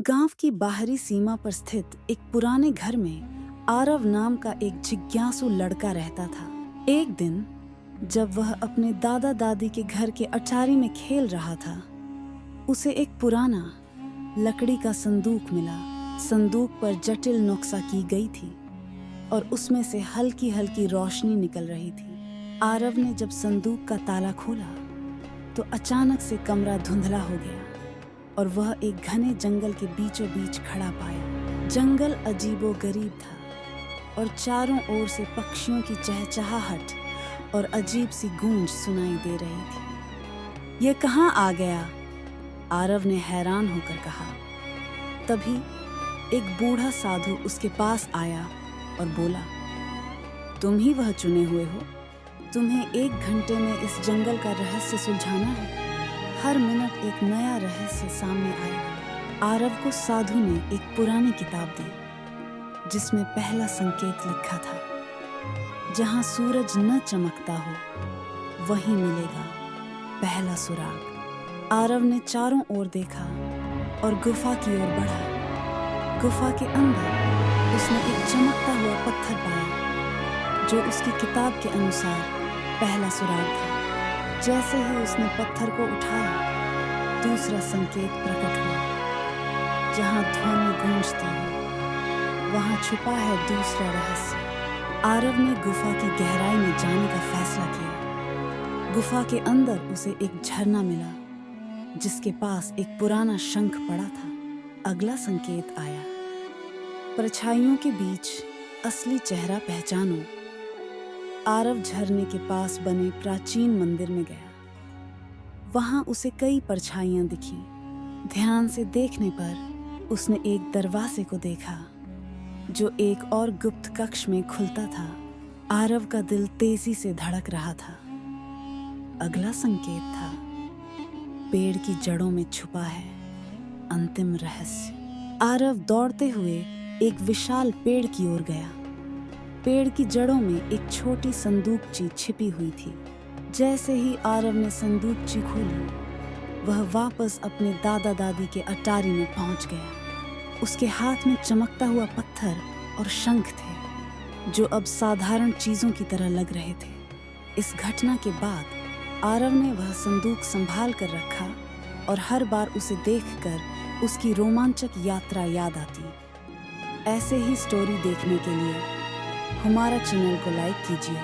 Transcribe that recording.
गांव की बाहरी सीमा पर स्थित एक पुराने घर में आरव नाम का एक जिज्ञासु लड़का रहता था। एक दिन जब वह अपने दादा दादी के घर के अटारी में खेल रहा था, उसे एक पुराना लकड़ी का संदूक मिला। संदूक पर जटिल नक्शा की गई थी और उसमें से हल्की हल्की रोशनी निकल रही थी। आरव ने जब संदूक का ताला खोला तो अचानक से कमरा धुंधला हो गया और वह एक घने जंगल के बीचों बीच खड़ा पाया। जंगल अजीबो गरीब था और चारों ओर से पक्षियों की चहचहाहट और अजीब सी गूंज सुनाई दे रही थी। ये कहाँ आ गया? आरव ने हैरान होकर कहा। तभी एक बूढ़ा साधु उसके पास आया और बोला, तुम ही वह चुने हुए हो? तुम्हें 1 घंटे में इस जंगल का रहस्य सुलझाना है। हर मिनट एक नया रहस्य सामने आएगा। आरव को साधु ने एक पुरानी किताब दी जिसमें पहला संकेत लिखा था, जहां सूरज न चमकता हो वहीं मिलेगा पहला सुराग। आरव ने चारों ओर देखा और गुफा की ओर बढ़ा। गुफा के अंदर उसने एक चमकता हुआ पत्थर पाया जो उसकी किताब के अनुसार पहला सुराग था। जैसे ही उसने पत्थर को उठाया, दूसरा संकेत प्रकट हुआ। जहां ध्वनि गूंजती है वहां छुपा है दूसरा रहस्य। आरव ने गुफा की गहराई में जाने का फैसला किया। गुफा के अंदर उसे एक झरना मिला जिसके पास एक पुराना शंख पड़ा था। अगला संकेत आया, परछाइयों के बीच असली चेहरा पहचानो। आरव झरने के पास बने प्राचीन मंदिर में गया। वहां उसे कई परछाइयां दिखी। ध्यान से देखने पर उसने एक दरवाजे को देखा जो एक और गुप्त कक्ष में खुलता था। आरव का दिल तेजी से धड़क रहा था। अगला संकेत था, पेड़ की जड़ों में छुपा है अंतिम रहस्य। आरव दौड़ते हुए एक विशाल पेड़ की ओर गया। पेड़ की जड़ों में एक छोटी संदूकची छिपी हुई थी। जैसे ही आरव ने संदूकची खोली, वह वापस अपने दादा दादी के अटारी में पहुंच गया। उसके हाथ में चमकता हुआ पत्थर और शंख थे जो अब साधारण चीजों की तरह लग रहे थे। इस घटना के बाद आरव ने वह संदूक संभाल कर रखा और हर बार उसे देखकर उसकी रोमांचक यात्रा याद आती। ऐसे ही स्टोरी देखने के लिए हमारा चैनल को लाइक कीजिए।